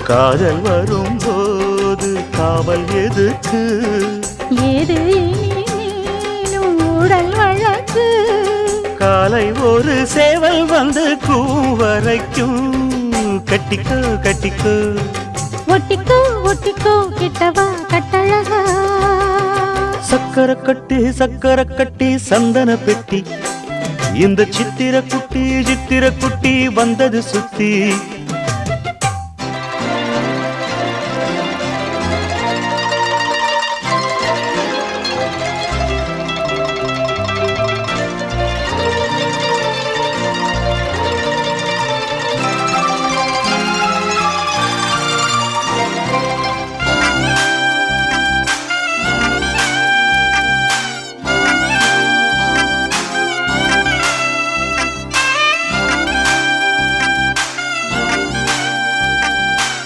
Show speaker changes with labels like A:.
A: காதல் வரும்போது காவல் எதுக்கு?
B: ஏது நீனும் உடல் வழக்கு.
A: காலை ஒரு சேவல் வந்து கூவரைக்கும். கட்டிக்கோ கட்டிக்கோ
B: ஒட்டிக்கோ ஒட்டிக்கோ கிட்டவா கட்டழகா.
A: சக்கரை கட்டி சந்தன பெட்டி. இந்த சித்திர குட்டி வந்தது சுத்தி.